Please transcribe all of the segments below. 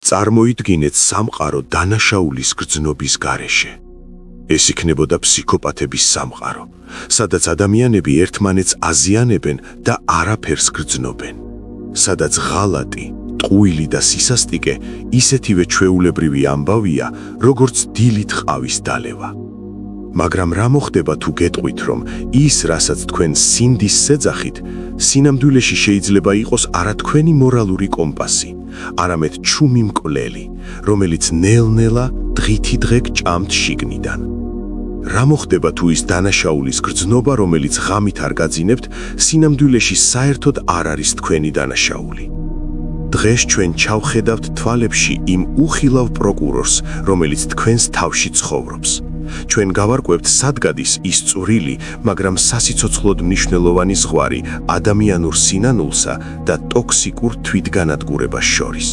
წარმოიდგინეთ სამყარო დანაშაულის გრძნობის გარეშე. ეს იქნებოდა ფსიქოპათების სამყარო, სადაც ადამიანები ერთმანეთს აზიანებენ და არაფერს გრძნობენ. სადაც ღალატი, ტყუილი და სისასტიკე ისეთივე ჩვეულებრივი ამბავია, როგორც დილით ყავის დალევა. მაგრამ რა მოხდება თუ გეტყვით, რომ ის, რასაც თქვენ სინდის ზეძახით, სინამდვილეში შეიძლება იყოს არა თქვენი მორალური კომპასი, არამედ ჩუმი მკვლელი, რომელიც ნელ-ნელა დღითი დღე გჭამთ შიგნიდან. რა მოხდება თუ ის დანაშაულის გრძნობა, რომელიც ღამით არ გაძინებთ, სინამდვილეში საერთოდ არ არის თქვენი დანაშაული. დღეს ჩვენ ჩავხედავთ თვალებში იმ უხილავ პროკურორს, რომელიც თქვენს თავში ცხოვრობს. ჩვენ გავარკვევთ სად გადის ის წვრილი, მაგრამ სასიცოცხლოდ მნიშვნელოვანი ზღვარი ადამიანურ სინანულსა და ტოქსიკურ თვითგანადგურებას შორის.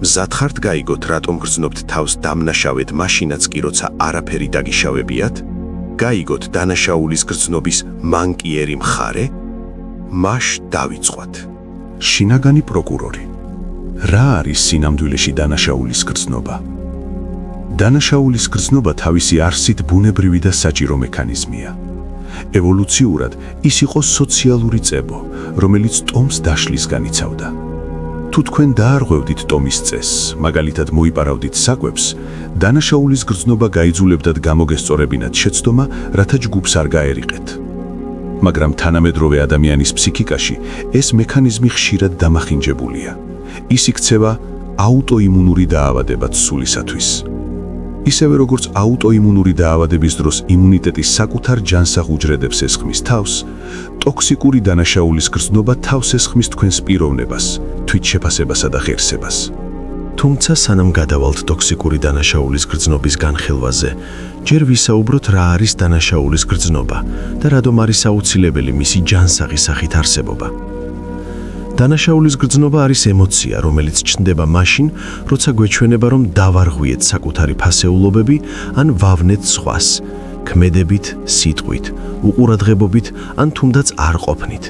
მზად ხართ გაიგოთ, რატომ გრძნობთ თავს დამნაშავედ მაშინაც კი, როცა არაფერი დაგიშავებიათ? გაიგოთ დანაშაულის გრძნობის მანკიერი მხარე? მაშ დავიწყოთ. შინაგანი პროკურორი. რა არის სინამდვილეში დანაშაულის გრძნობა? დანაშაულის გრძნობა თავისი არსით ბუნებრივი და საჭირო მექანიზმია. ევოლუციურად ის იყო სოციალური წებო, რომელიც ტომს დაშლის განიცავდა. თუ თქვენ დაარღვევდით ტომის წესს, მაგალითად მოიპარავდით საკვებს, დანაშაულის გრძნობა გაიძულებდათ გამოგესწორებინათ შეცდომა, რათა ჯგუფს არ გაერიყეთ. მაგრამ თანამედროვე ადამიანის ფსიქიკაში ეს მექანიზმი ხშირად დამახინჯებულია. ის იქცევა აუტოიმუნური დაავადებად სულისათვის. ისევე როგორც აუტოიმუნური დაავადების დროს იმუნიტეტი საკუთარ ჯანსაღ უჯრედებს ესხმის თავს, ტოქსიკური დანაშაულის გრძნობა თავს ესხმის თქვენს პიროვნებას, თვითშეფასებასა და ღირსებას. თუმცა სანამ გადავალთ ტოქსიკური დანაშაულის გრძნობის განხილვაზე, ჯერ ვისაუბროთ რა არის დანაშაულის გრძნობა და რადგან არის აუცილებელი მისი ჯანსაღი სახით არსებობა. დანაშაულის გრძნობა არის ემოცია, რომელიც ჩნდება მაშინ, როცა გვეჩვენება, რომ დავარღვიეთ საკუთარი ფასეულობები ან ვავნეთ სხვას, ქმედებით, სიტყვით, უყურადღებობით ან თუნდაც არ ყოფნით.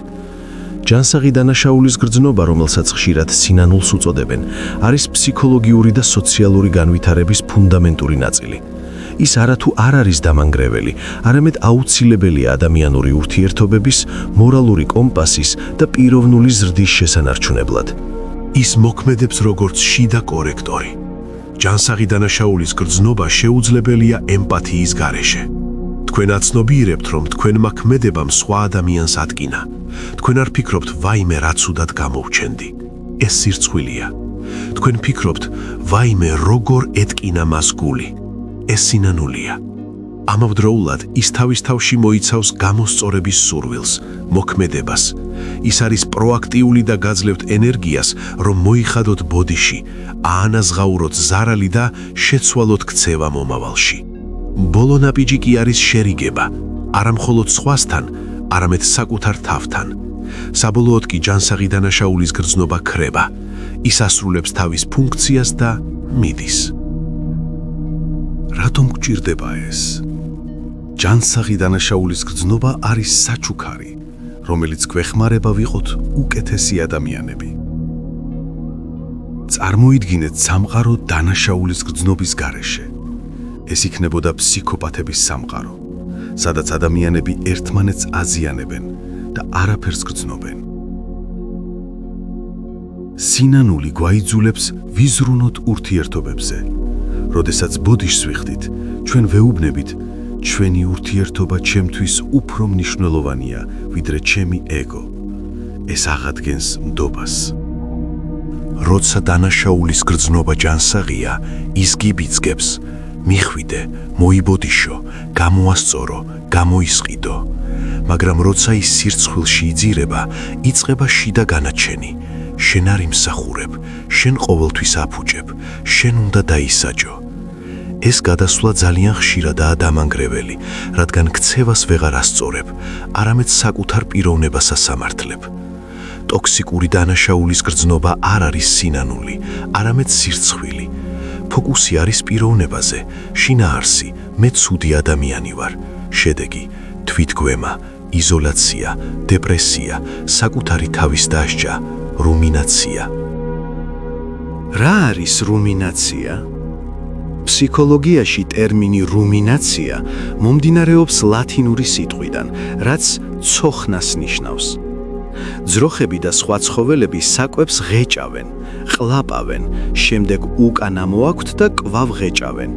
ჯანსაღი დანაშაულის გრძნობა, რომელსაც ხშირად სინანულს უწოდებენ, არის ფსიქოლოგიური და სოციალური განვითარების ფუნდამენტური ნაწილი. ის არათუ არ არის დამანგრეველი, არამედ აუცილებელია ადამიანური ურთიერთობების, მორალური კომპასის და პიროვნული ზრდის შესანარჩუნებლად. ის მოქმედებს როგორც შიდა კორექტორი. ჯანსაღი დანაშაულის გრძნობა შეუძლებელია ემპათიის გარეშე. თქვენ აცნობიერებთ, რომ თქვენმა ქმედებამ სხვა ადამიანს ატკინა. თქვენ არ ფიქრობთ, ვაიმე რა ცუდად გამოვჩენდი. ეს სირცხვილია. თქვენ ფიქრობთ, ვაიმე როგორ ეტკინა მას გული. ეს სინანულია. ამავდროულად ის თავის თავში მოიცავს გამოსწორების სურვილს, მოქმედებას. ის არის პროაქტიული და გაძლევთ ენერგიას, რომ მოიხადოთ ბოდიში, აანაზღაუროთ ზარალი და შეცვალოთ ქცევა მომავალში. ბოლო ნაბიჯი კი არის შერიგება, არა მხოლოდ სხვასთან, არამედ საკუთარ თავთან. საბოლოოდ კი ჯანსაღი დანაშაულის გრძნობა ქრება. ის ასრულებს თავის ფუნქციას და მიდის. რატომ გჭირდება ეს? ჯანსაღი დანაშაულის გრძნობა არის საჩუქარი, რომელიც გვეხმარება ვიყოთ უკეთესი ადამიანები. წარმოიდგინეთ სამყარო დანაშაულის გრძნობის გარეშე. ეს იქნებოდა ფსიქოპათების სამყარო, სადაც ადამიანები ერთმანეთს აზიანებენ და არაფერს გრძნობენ. სინანული გვაიძულებს ვიზრუნოთ ურთიერთობებზე. როდესაც ბოდიშს ვიხდით, ჩვენ ვეუბნებით, ჩვენი ურთიერთობა ჩემთვის უფრო მნიშვნელოვანია, ვიდრე ჩემი ეგო. ეს აღადგენს ნდობას. როცა დანაშაულის გრძნობა ჯანსაღია, ის გიბიძგებს, მიხვიდე, მოიბოდიშო, გამოასწორო, გამოისყიდო. მაგრამ როცა ის სირცხვილში იძირება, იწყება შიდა განაჩენი. შენ არ იმსახურებ, შენ ყოველთვის აფუჭებ, შენ უნდა დაისაჯო. ეს გადასვლა ძალიან ხშირადაა დამანგრეველი, რადგან ქცევას ვეღარ ასწორებ, არამედ საკუთარ პიროვნებას ასამართლებ. ტოქსიკური დანაშაულის გრძნობა არ არის სინანული, არამედ სირცხვილი. ფოკუსი არის პიროვნებაზე, შინაარსი, მე ცუდი ადამიანი ვარ. შედეგი, თვითგვემა, იზოლაცია, დეპრესია, საკუთარი თავის დასჯა, რუმინაცია. რა არის რუმინაცია? ფსიქოლოგიაში ტერმინი რუმინაცია მომდინარეობს ლათინური სიტყვიდან, რაც ცოხნას ნიშნავს. ძროხები და სხვა ცხოველები საკვებს ღეჭავენ, ყლაპავენ, შემდეგ უკან ამოაქვთ და კვლავ ღეჭავენ.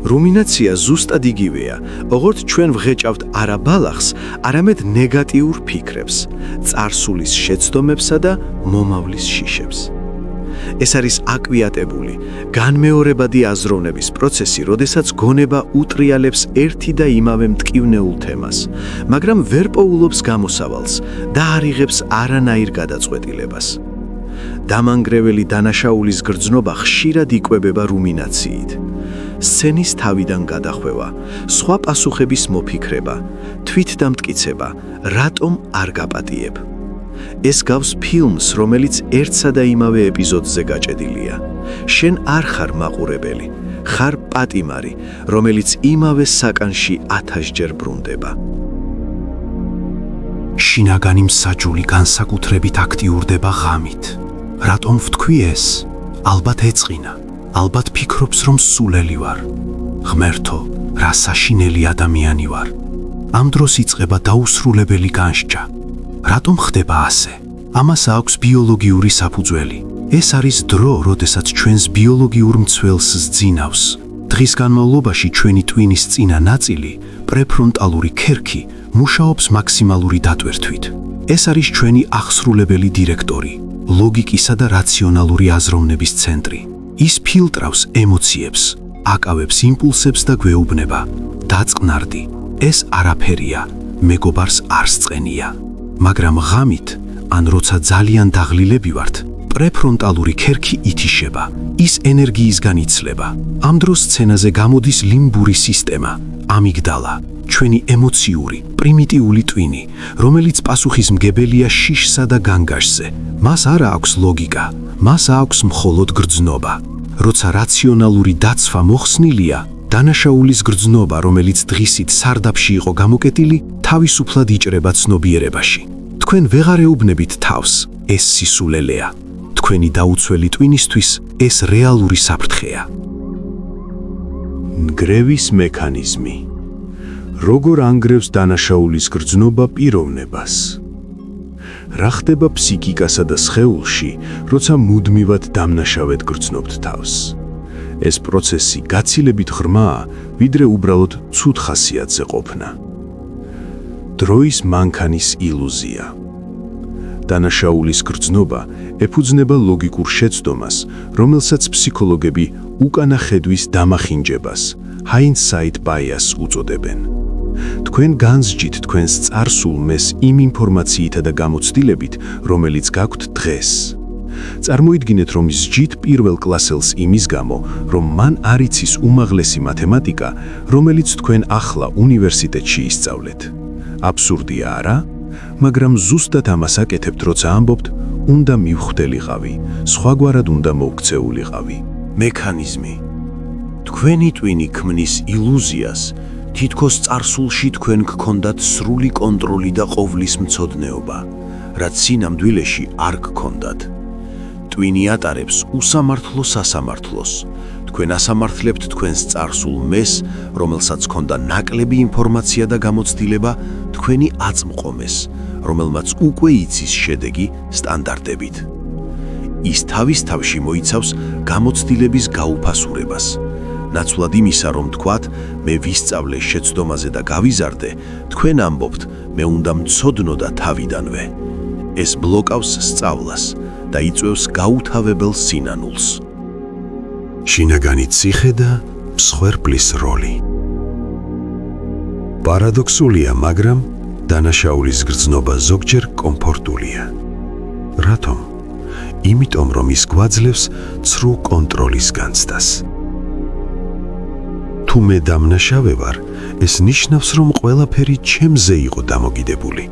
რუმინაცია ზუსტად იგივეა, ოღონდ ჩვენ ვღეჭავთ არა ბალახს, არამედ ნეგატიურ ფიქრებს, წარსულის შეცდომებსა და მომავლის შიშებს. ეს არის აკვიატებული, განმეორებადი აზროვნების პროცესი, როდესაც გონება უტრიალებს ერთი და იმავე მტკივნეულ თემას, მაგრამ ვერ პოულობს გამოსავალს და არ იღებს არანაირ გადაწყვეტილებას. დამანგრეველი დანაშაულის გრძნობა ხშირად იკვებება რუმინაციით. სცენის თავიდან გადახვევა, სხვა პასუხების მოფიქრება, თვითდამტკიცება, რატომ არ გაპატიებ. ეს გავს ფილმს, რომელიც ერთსა და იმავე ეპიზოდზე გაჭედილია. შენ არ ხარ მაყურებელი, ხარ პატიმარი, რომელიც იმავე საკანში 1000-ჯერ ბრუნდება. შინაგანი მსაჯული განსაკუთრებით აქტიურდება ღამით. რატომ ვთქვი ეს? ალბათ ეწყინა, ალბათ ფიქრობს, რომ სულელი ვარ. ღმერთო, რა საშინელი ადამიანი ვარ. ამ დროს იწყება დაუსრულებელი განსჯა. რატომ ხდება ასე? ამას აქვს ბიოლოგიური საფუძველი. ეს არის დრო, როდესაც ჩვენს ბიოლოგიურ მცველს ზძინავს. დღის განმავლობაში ჩვენი ტვინის წინა ნაწილი, პრეფრონტალური ქერქი, მუშაობს მაქსიმალური დატვირთვით. ეს არის ჩვენი აღსრულებელი დირექტორი, ლოგიკისა და რაციონალური აზროვნების ცენტრი. ის ფილტრავს ემოციებს, აკავებს იმპულსებს და გვეუბნება. დაწყნარდი, ეს არაფერია, მეგობარს არ სწყენია. მაგრამ ღამით, ან როცა ძალიან დაღლილები ვართ, პრეფრონტალური ქერქი ითიშება, ის ენერგიისგან იცლება. ამ დროს სცენაზე გამოდის ლიმბური სისტემა, ამიგდალა, ჩვენი ემოციური, პრიმიტიული ტვინი, რომელიც პასუხისმგებელია შიშსა და განგაშზე. მას არ აქვს ლოგიკა, მას აქვს მხოლოდ გრძნობა. როცა რაციონალური დაცვა მოხსნილია, დანაშაულის გრძნობა, რომელიც დღისით სარდაფში იყო გამოკეტილი, თავისუფლად იჭრება ცნობიერებაში. თქვენ ვეღარ ეუბნებით თავს, ეს სისულელეა. თქვენი დაუცველი ტვინისთვის ეს რეალური საფრთხეა. ნგრევის მექანიზმი. როგორ ანგრევს დანაშაულის გრძნობა პიროვნებას? რა ხდება ფსიქიკასა და სხეულში, როცა მუდმივად დამნაშავედ გრძნობთ თავს? ეს პროცესი გაცილებით ღრმაა, ვიდრე უბრალოდ ცუდ ხასიათზე ყოფნა. დროის მანქანის ილუზია. დანაშაულის გრძნობა ეფუძნება ლოგიკურ შეცდომას, რომელსაც ფსიქოლოგები უკანა ხედვის დამახინჯებას, hindsight bias უწოდებენ. თქვენ განსჯით თქვენს წარსულ მეს იმ ინფორმაციითა და გამოცდილებით, რომელიც გაქვთ დღეს. წარმოიდგინეთ, რომ სჯით პირველ კლასელს იმის გამო, რომ მან არ იცის უმაღლესი მათემატიკა, რომელიც თქვენ ახლა უნივერსიტეტში ისწავლეთ. აბსურდია, არა? მაგრამ ზუსტად ამას აკეთებთ, როცა ამბობთ, უნდა მივხვდელიყავი, სხვაგვარად უნდა მოვქცეულიყავი. მექანიზმი. თქვენი ტვინი ქმნის ილუზიას, თითქოს წარსულში თქვენ გქონდათ სრული კონტროლი და ყოვლის მცოდნეობა, რაც სინამდვილეში არ გქონდათ. ტვინი ატარებს უსამართლო სასამართლოს. თქვენ ასამართლებთ თქვენს წარსულ მეს, რომელსაც ჰქონდა ნაკლები ინფორმაცია და გამოცდილება, თქვენი აწმყომეს, რომელმაც უკვე იცის შედეგი სტანდარტებით. ის თავის თავში მოიცავს გამოცდილების გაუფასურებას. ნაცვლად იმისა, რომ თქვათ, მე ვისწავლე შეცდომაზე და გავიზარდე, თქვენ ამბობთ, მე უნდა მცოდნო და თავიდანვე. ეს ბლოკავს სწავლას და იწვევს გაუთავებელ სინანულს. შინაგანი ციხე და მსხვერპლის როლი. პარადოქსულია, მაგრამ დანაშაულის გრძნობა ზოგჯერ კომფორტულია. რატომ? იმიტომ, რომ ის გვაძლევს ცრუ კონტროლის განცდას. თუ მე დამნაშავე ვარ, ეს ნიშნავს, რომ ყველაფერი ჩემზე იყო დამოკიდებული.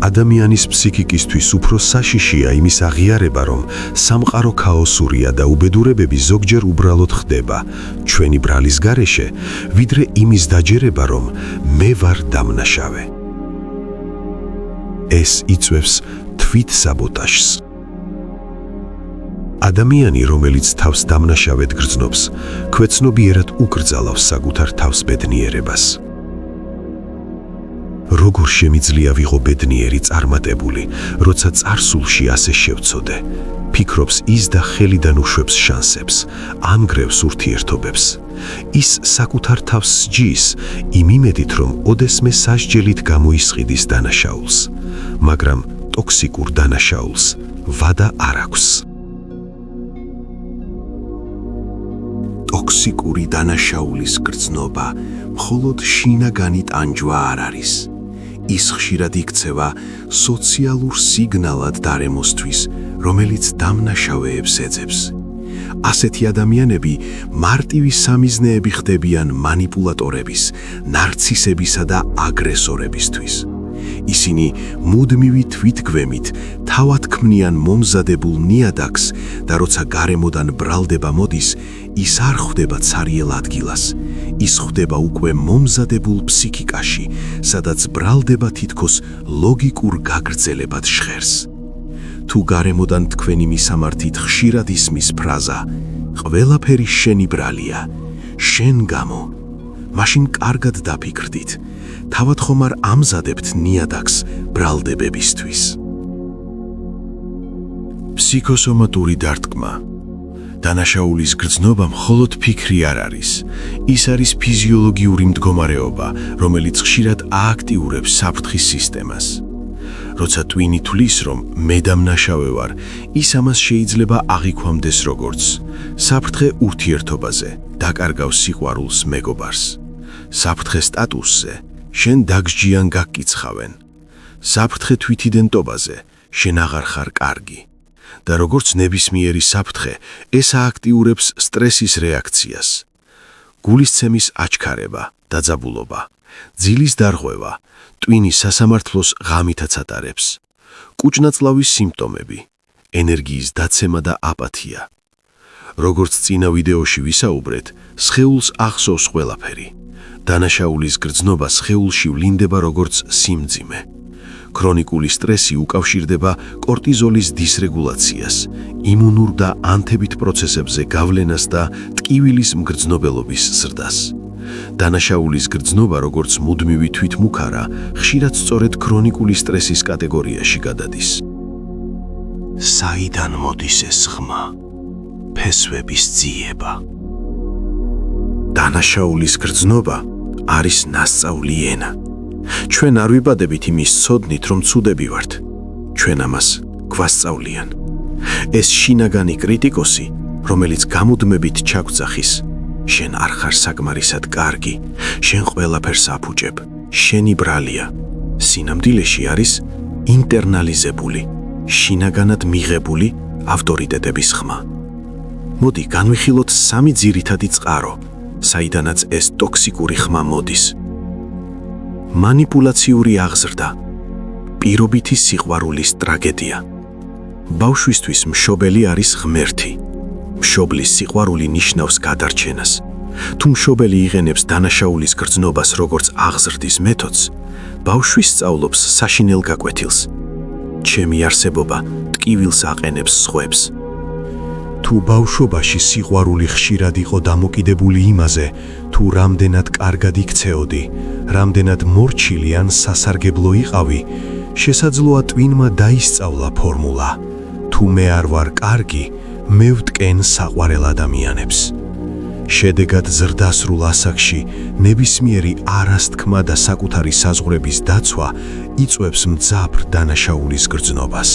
ადამიანის ფსიქიკისთვის უფრო საშიშია იმის აღიარება, რომ სამყარო ქაოსურია და უბედურებები ზოგჯერ უბრალოდ ხდება ჩვენი ბრალის გარეშე, ვიდრე იმის დაჯერება, რომ მე ვარ დამნაშავე. ეს იწვევს თვით საბოტაჟს. ადამიანი, რომელიც თავს დამნაშავედ გრძნობს, ქვეცნობიერად უკრძალავს საკუთარ თავს ბედნიერებას. როგორ შემიძლია ვიღო ბედნიერი წარმატებული, როცა წარსულში ასე შევცოდე, ფიქრობს ის და ხელიდან უშვებს შანსებს, ანგრევს ურთიერთობებს. ის საკუთარ თავს სჯის, იმ იმედით, რომ ოდესმე სასჯელით გამოისყიდის დანაშაულს, მაგრამ ტოქსიკურ დანაშაულს ვადა არ აქვს. ტოქსიკური დანაშაულის გრძნობა მხოლოდ შინაგანი ტანჯვა არ არის. ის ხშირად იქცევა სოციალურ სიგნალად გარემოსთვის, რომელიც დამნაშავეებს ეძებს. ასეთი ადამიანები მარტივი სამიზნეები ხდებიან მანიპულატორების, ნარცისებისა და აგრესორებისთვის. ისინი მუდმივი თვითგვემით თავად ქმნიან მომზადებულ ნიადაგს და როცა გარემოდან ბრალდება მოდის, ის არ ხვდება ცარიელ ადგილას. ის ხვდება უკვე მომზადებულ ფსიქიკაში, სადაც ბრალდება თითქოს ლოგიკურ გაგრძელებად ჟღერს. თუ გარემოდან თქვენი მისამართით ხშირად ისმის ფრაზა ყველაფერი შენი ბრალია, შენ გამო, მაშინ კარგად დაფიქრდით, თავად ხომ არ ამზადებთ ნიადაგს ბრალდებებისთვის. ფსიქოსომატური დარტყმა. დანაშაულის გრძნობა მხოლოდ ფიქრი არ არის. ის არის ფიზიოლოგიური მდგომარეობა, რომელიც ხშირად ააქტიურებს საფრთხის სისტემას. როცა ტვინი თვლის, რომ მე დამნაშავე ვარ, ის ამას შეიძლება აღიქვამდეს როგორც საფრთხე ურთიერთობაზე, დაკარგავს სიყვარულს მეგობარს. საფრთხე სტატუსზე, შენ დაგსჯიან გაგკიცხავენ. საფრთხე თვითიდენტობაზე, შენ აღარ ხარ კარგი. და როგორც ნებისმიერი საფრთხე, ეს ააქტიურებს სტრესის რეაქციას. გულისცემის აჩქარება, დაძაბულობა, ძილის დარღვევა, ტვინის სასამართლოს ღამითაც ატარებს. კუჭნაწლავის სიმპტომები, ენერგიის დაცემა და აპათია. როგორც წინა ვიდეოში ვისაუბრეთ, სხეულს ახსოვს ყველაფერი. დანაშაულის გრძნობა სხეულში ვლინდება როგორც სიმძიმე. ქრონიკული სტრესი უკავშირდება კორტიზოლის დისრეგულაციას, იმუნურ და ანთებით პროცესებზე გავლენას და ტკივილის მგრძნობელობის ზრდას. დანაშაულის გრძნობა, როგორც მუდმივი თვითმუქარა, ხშირად სწორედ ქრონიკული სტრესის კატეგორიაში გადადის. საიდან მოდის ეს ხმა? ფესვების ძიება. დანაშაულის გრძნობა არის ნასწავლი ენა. ჩვენ არ ვიბადებით იმის ცოდნით, რომ ცუდები ვართ. ჩვენ ამას გვასწავლიან. ეს შინაგანი კრიტიკოსი, რომელიც გამუდმებით ჩაგვძახის, შენ არ ხარ საკმარისად კარგი, შენ ყველაფერს აფუჭებ, შენი ბრალია, სინამდვილეში არის ინტერნალიზებული, შინაგანად მიღებული ავტორიტეტების ხმა. მოდი განვიხილოთ სამი ძირითადი წყარო, საიდანაც ეს ტოქსიკური ხმა მოდის. მანიპულაციური აღზრდა, პირობითი სიყვარულის ტრაგედია. ბავშვისთვის მშობელი არის ღმერთი. მშობლის სიყვარული ნიშნავს გადარჩენას. თუ მშობელი იღენებს დანაშაულის გრძნობას როგორც აღზრდის მეთოდს, ბავშვი სწავლობს საშინელ გაკვეთილს. ჩემი არსებობა ტკივილს აყენებს სხვებს. თუ ბავშვობაში სიყვარული ხშირად იყო დამოკიდებული იმაზე, თუ რამდენად კარგად იქცეოდი, რამდენად მორჩილი ან სასარგებლო იყავი, შესაძლოა ტვინმა დაისწავლა ფორმულა. თუ მე არ ვარ კარგი, მე ვტკენ საყვარელ ადამიანებს. შედეგად ზრდასრულ ასაკში ნებისმიერი არასთქმა და საკუთარი საზღვრების დაცვა იწვევს მძაფრ დანაშაულის გრძნობას.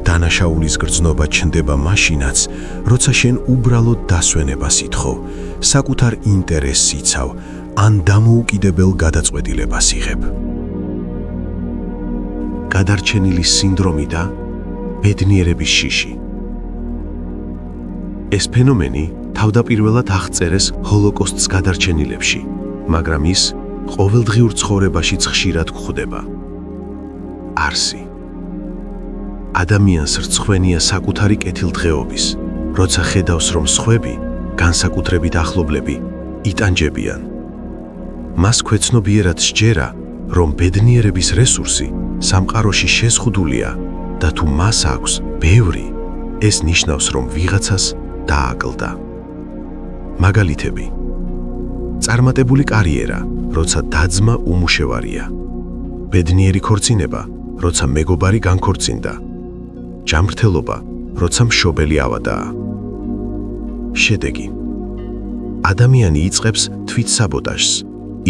დანაშაულის გრძნობა ჩნდება მაშინაც, როცა შენ უბრალოდ დასვენებას ითხოვ, საკუთარ ინტერესს იცავ, ან დამოუკიდებელ გადაწყვეტილებას იღებ. გადარჩენილის სინდრომი და ბედნიერების შიში. ეს ფენომენი თავდაპირველად აღწერეს ჰოლოკოსტს გადარჩენილებში, მაგრამ ის ყოველდღიურ ცხოვრებაშიც ხშირად გვხვდება. არსი. ადამიანს რცხვენია საკუთარი კეთილდღეობის, როცა ხედავს, რომ სხვები, განსაკუთრებით ახლობლები, იტანჯებიან. მას ქვეცნობიერად სჯერა, რომ ბედნიერების რესურსი სამყაროში შეზღუდულია და თუ მას აქვს ბევრი, ეს ნიშნავს, რომ ვიღაცას დააკლდა. მაგალითები: წარმატებული კარიერა, როცა დაძმა უმუშევარია; ბედნიერი ქორწინება, როცა მეგობარი განქორწინდა; ჯანმრთელობა, როცა მშობელი ავადაა. შედეგი: ადამიანი იწყებს თვითსაბოტაჟს,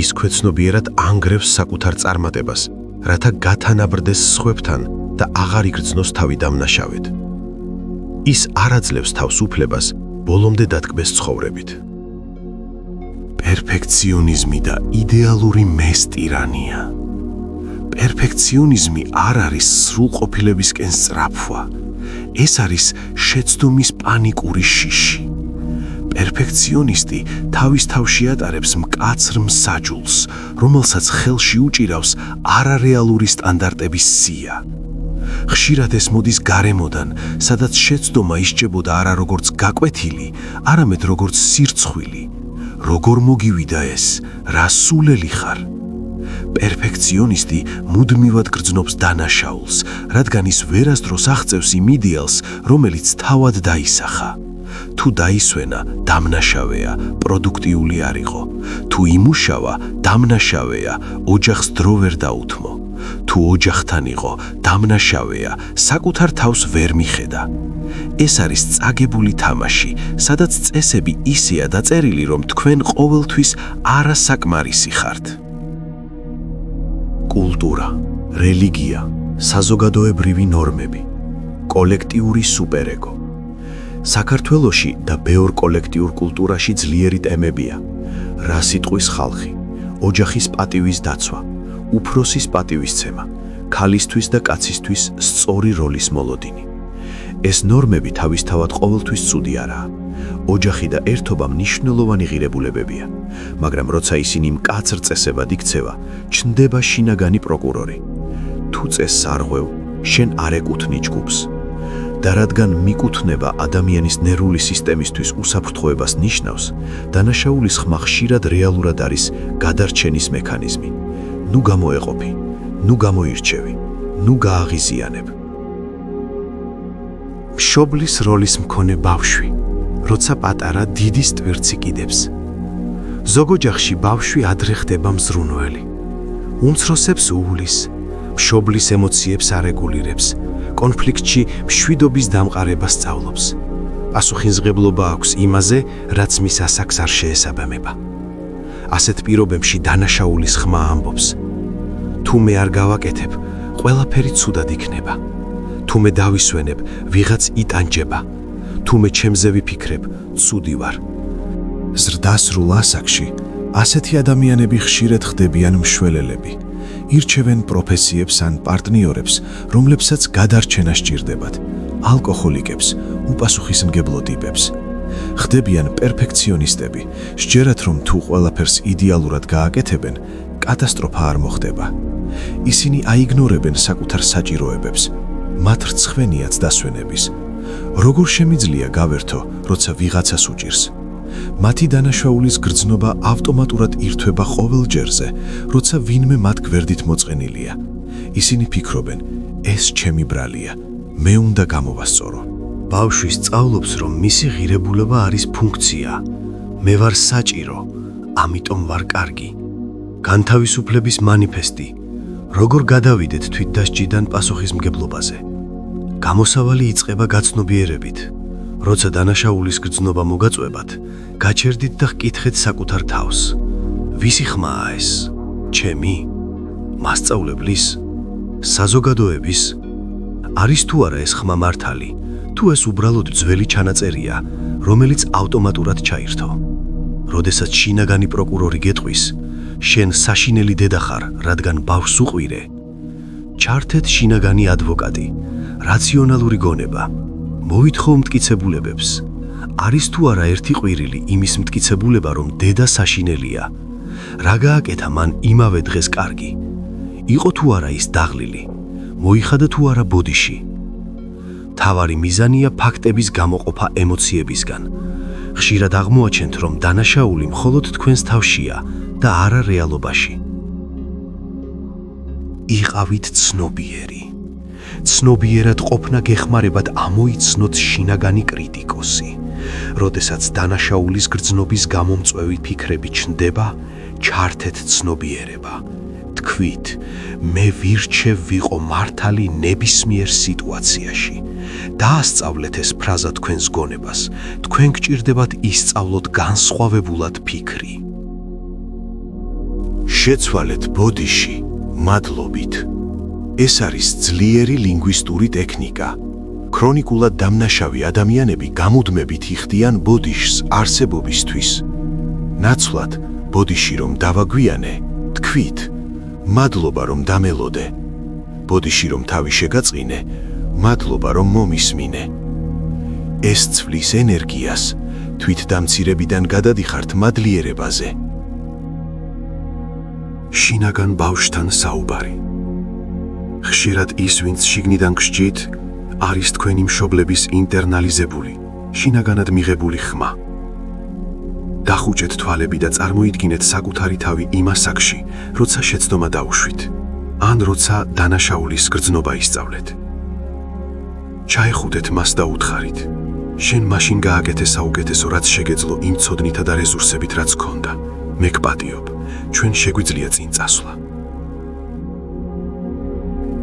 ის ქვეცნობიერად ანგრევს საკუთარ წარმატებას, რათა გათანაბრდეს სხვებთან და აღარ იგრძნოს თავი დამნაშავედ. ის არ აძლევს თავს უფლებას ბოლომდე დატკბეს ცხოვრებით. პერფექციონიზმი და იდეალური მესტირანია. პერფექციონიზმი არ არის სრულყოფილებისკენ სწრაფვა. ეს არის შეცდომის პანიკური შიში. პერფექციონისტი თავის თავში ატარებს მკაცრ მსაჯულს, რომელსაც ხელში უჭირავს არარეალური სტანდარტების სია. ხშირად ეს მოდის გარემოდან, სადაც შეცდომა ისჭებოდა არა როგორც გაკვეთილი, არამედ როგორც სირცხვილი. როგორ მოგივიდა ეს, რა სულელი ხარ? პერფექციონისტი მუდმივად გრძნობს დანაშაულს, რადგან ის ვერასდროს აღწევს იმ იდეალს, რომელიც თავად დაისახა. თუ დაისვენა, დამნაშავეა, პროდუქტიული არ იყო. თუ იმუშავა, დამნაშავეა, ოჯახს დრო ვერ დაუთმო. თუ ოჯახთან იყო, დამნაშავეა, საკუთარ თავს ვერ მიხედა. ეს არის წაგებული თამაში, სადაც წესები ისეა დაწერილი, რომ თქვენ ყოველთვის არასაკმარისი ხართ. კულტურა, რელიგია, საზოგადოებრივი ნორმები, კოლექტიური სუპერეგო. საქართველოში და ბევრ კოლექტიურ კულტურაში ძლიერი ტემებია: რა სიტყვის ხალხი, ოჯახის პატივის დაცვა, უფროსის პატივისცემა, ქალისთვის და კაცისთვის სწორი როლის მოლოდინი. ეს ნორმები თავისთავად ყოველთვის ცუდი არაა. ოჯახი და ერთობა მნიშვნელოვანი ღირებულებებია, მაგრამ როცა ისინი მკაცრ წესებად იქცევა, ჩნდება შინაგანი პროკურორი. თუ წესს არ ღვევ, შენ არ ეკუთვნი ჯგუფს. და რადგან მიკუთვნება ადამიანის ნერვული სისტემისთვის უსაფრთხოებას ნიშნავს, დანაშაულის ხმა ხშირად რეალურად არის გადარჩენის მექანიზმი. ნუ გამოეყოფი, ნუ გამოირჩევი, ნუ გააღიზიანებ. მშობლის როლის მქონე ბავშვი, როცა პატარა დიდის ტვირთს იკიდებს. ზოგ ოჯახში ბავშვი ადრე ხდება მზრუნველი. უმცროსებს უვლის, მშობლის ემოციებს არეგულირებს, კონფლიქტში მშვიდობის დამყარებას სწავლობს. პასუხისმგებლობა აქვს იმაზე, რაც მის ასაკს არ შეესაბამება. ასეთ პირობებში დანაშაულის ხმა ამბობს: თუ მე არ გავაკეთებ, ყველაფერი ცუდად იქნება. თუ მე დავისვენებ, ვიღაც იტანჯება. თუ მე ჩემზე ვიფიქრებ, ცუდი ვარ. ზრდასრულ ასაკში ასეთი ადამიანები ხშირად ხდებიან მშველელები. ირჩევენ პროფესიებს ან პარტნიორებს, რომლებსაც გადარჩენა სჭირდებათ, ალკოჰოლიკებს, უპასუხისმგებლო ტიპებს. ხდებიან პერფექციონისტები, სჯერათ რომ თუ ყველაფერს იდეალურად გააკეთებენ, კატასტროფა არ მოხდება. ისინი აიგნორებენ საკუთარ საჭიროებებს, მათ რცხვენიათ დასვენების. როგორ შემიძლია გავერთო, როცა ვიღაცას უჭირს? მათი დანაშაულის გრძნობა ავტომატურად ირთვება ყოველ ჯერზე, როცა ვინმე მათ გვერდით მოწყენილია. ისინი ფიქრობენ, ეს ჩემი ბრალია, მე უნდა გამოვასწორო. ბავშვი სწავლობს, რომ მისი ღირებულება არის ფუნქცია. მე ვარ საჭირო, ამიტომ ვარ კარგი. განთავისუფლების მანიფესტი. როგორ გადავიდეთ თვითდასჯიდან პასუხისმგებლობაზე? გამოსავალი იწყება გაცნობიერებით. როცა დანაშაულის გრძნობა მოგაწვევათ, გაჩერდით და ჰკითხეთ საკუთარ თავს: ვისი ხმაა ეს? ჩემი? მასწავლებლის? საზოგადოების? არის თუ არა ეს ხმა მართალი? თუ ეს უბრალოდ ძველი ჩანაწერია, რომელიც ავტომატურად ჩაირთო? როდესაც შინაგანი პროკურორი გეტყვის, შენ საშინელი დედა ხარ, რადგან ბავშვს უყვირე. ჩართეთ შინაგანი ადვოკატი, რაციონალური გონება. მოითხოვ მტკიცებულებებს. არის თუ არა ერთი ყვირილი იმის მტკიცებულება, რომ დედა საშინელია? რა გააკეთა მან იმავე დღეს კარგი? იყო თუ არა ის დაღლილი? მოიხადა თუ არა ბოდიში? თავარი მიზანია ფაქტების გამოყოფა ემოციებისგან. ხშირად აღმოაჩენთ, რომ დანაშაული მხოლოდ თქვენს თავშია და არა რეალობაში. იყავით ცნობიერი. ცნობიერად ყოფნა გეხმარებათ ამოიცნოთ შინაგანი კრიტიკოსი. როდესაც დანაშაულის გრძნობის გამომწვევი ფიქრები ჩნდება, ჩართეთ ცნობიერება. თქვით, მე ვირჩევ ვიყო მართალი ნებისმიერ სიტუაციაში. დაასწავლეთ ეს ფრაზა თქვენს გონებას, თქვენ გჭირდებათ ისწავლოთ განსხვავებულად ფიქრი. შეცვალეთ ბოდიში მადლობით. ეს არის ძლიერი ლინგვისტური ტექნიკა. ქრონიკულად დამნაშავე ადამიანები გამუდმებით იხდიან ბოდიშს არსებობისთვის. ნაცვლად ბოდიში რომ დავაგვიანე, თქვით, მადლობა რომ დამელოდე. ბოდიში რომ თავი შეგაწყინე, მადლობა რომ მომისმინე. ეს ცვლის ენერგიას, თვითდამცირებიდან გადადიხართ მადლიერებაზე. შინაგან ბავშვთან საუბარი. ხშირად ის, ვინც შიგნიდან გსჯით, არის თქვენი მშობლების ინტერნალიზებული, შინაგანად მიღებული ხმა. დახუჭეთ თვალები და წარმოიდგინეთ საკუთარი თავი იმ ასაკში, როცა შეცდომა დაუშვით, ან როცა დანაშაულის გრძნობა ისწავლეთ. ჩაეხუდეთ მას და უთხარით, შენ მაშინ გააკეთე საუკეთესო, რაც შეგეძლო იმ ცოდნითა და რესურსებით, რაც გქონდა. მე გპატიობ, ჩვენ შეგვიძლია წინ წასვლა.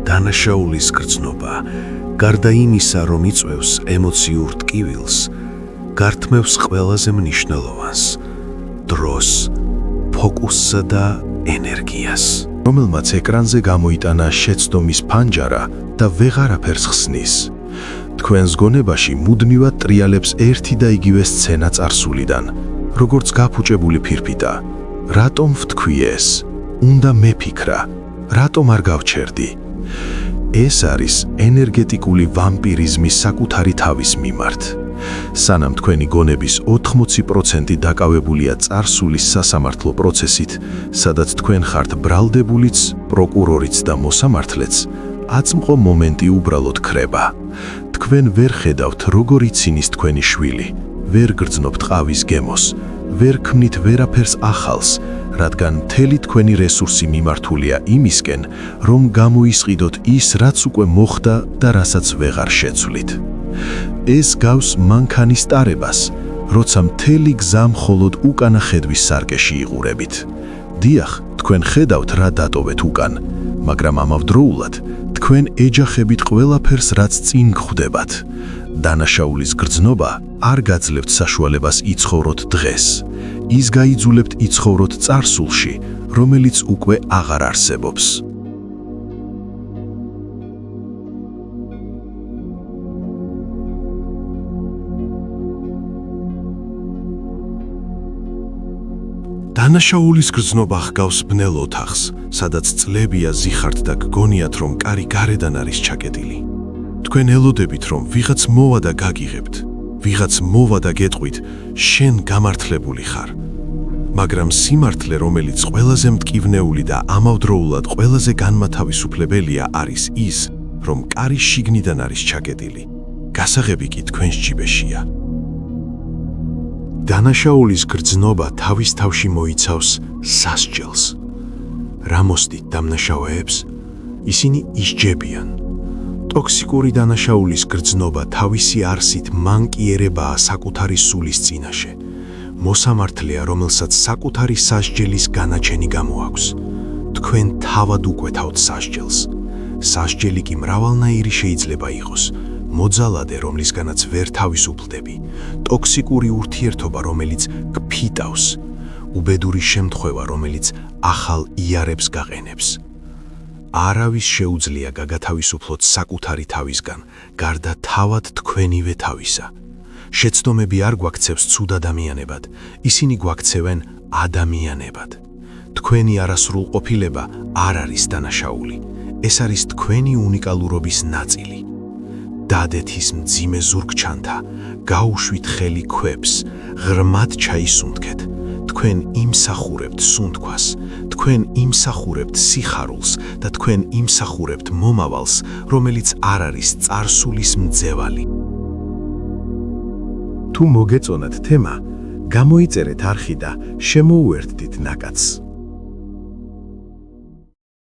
დანაშაულის გრძნობა, გარდა იმისა, რომ იწვევს ემოციურ ტკივილს, გართმევს ყველაზე მნიშვნელოვანს: დროს, ფოკუსსა და ენერგიას, რომელმაც ეკრანზე გამოიტანა შეცდომის ფანჯარა და ვეღარაფერს ხსნის. თქვენს გონებაში მუდმივად ტრიალებს ერთი და იგივე სცენა წარსულიდან, როგორც გაფუჭებული ფირფიტა. რატომ ვთქვი ეს? უნდა მეფიქრა, რატომ არ გავჩერდი? ეს არის ენერგეტიკული ვამპირიზმის საკუთარი თავის მიმართ. სანამ თქვენი გონების 80% დაკავებულია წარსულის სასამართლო პროცესით, სადაც თქვენ ხართ ბრალდებულიც, პროკურორიც და მოსამართლეც, აწმყო მომენტი უბრალოდ ქრება. თქვენ ვერ ხედავთ, როგორ ცინის თქვენი შვილი, ვერ გრძნობთ ყავის გემოს, ვერ ქმნით ვერაფერს ახალს, რადგან მთელი თქვენი რესურსი მიმართულია იმისკენ, რომ გამოისყიდოთ ის, რაც უკვე მოხდა და რასაც ვეღარ შეცვლით. ეს გავს მანქანის ტარებას, როცა მთელი გზა მხოლოდ უკანა ხედვის სარკეში იღურებით. დიახ, თქვენ ხედავთ, რა დატოვეთ უკან, მაგრამ ამავდროულად თქვენ ეჯახებით ყველაფერს, რაც წინ გხვდებათ. დანაშაულის გრძნობა არ გაძლევთ საშუალებას იცხოვროთ დღეს. ის გაიძულებთ იცხოვროთ წარსულში, რომელიც უკვე აღარ არსებობს. დანაშაულის გრძნობა ჰგავს ბნელ ოთახს, სადაც წლებია ზიხართ და გგონიათ, რომ კარი გარედან არის ჩაკეტილი. თქვენ ელოდებით, რომ ვიღაც მოვა და გაგიღებთ, ვიღაც მოვა და გეტყვით, შენ გამართლებული ხარ. მაგრამ სიმართლე, რომელიც ყველაზე მტკივნეული და ამავდროულად ყველაზე განმათავისუფლებელია, არის ის, რომ კარი შიგნიდან არის ჩაკეტილი. გასაღები კი თქვენს ჯიბეშია. დანაშაულის გრძნობა თავის თავში მოიცავს სასჯელს. რა მოსდით დამნაშავეებს? ისინი ისჯებიან. ტოქსიკური დანაშაულის გრძნობა თავისი არსით მანკიერებაა საკუთარი სულის წინაშე. მოსამართლეა, რომელსაც საკუთარი სასჯელის განაჩენი გამოაქვს. თქვენ თავად უკვეთავთ სასჯელს. სასჯელი კი მრავალნაირი შეიძლება იყოს. მოძალადე, რომლისგანაც ვერ თავისუფლდები, ტოქსიკური ურთიერთობა, რომელიც გფიტავს, უბედური შემთხვევა, რომელიც ახალ იარებს გაყენებს. არავის შეუძლია გაგათავისუფლოთ საკუთარი თავისგან, გარდა თავად თქვენივე თავისა. შეცდომები არ გვაქცევს ცუდ ადამიანებად, ისინი გვაქცევენ ადამიანებად. თქვენი არასრულყოფილება არ არის დანაშაული, ეს არის თქვენი უნიკალურობის ნაწილი. დადეთ ის მძიმე ზურგჩანთა, გაუშვით ხელი ქვებს, ღრმად ჩაისუნთქეთ. თქვენ იმსახურებთ სუნთქვას, თქვენ იმსახურებთ სიხარულს და თქვენ იმსახურებთ მომავალს, რომელიც არ არის წარსულის მძევალი. თუ მოგეწონათ თემა, გამოიწერეთ არხი და შემოუერთდით ნაკადს.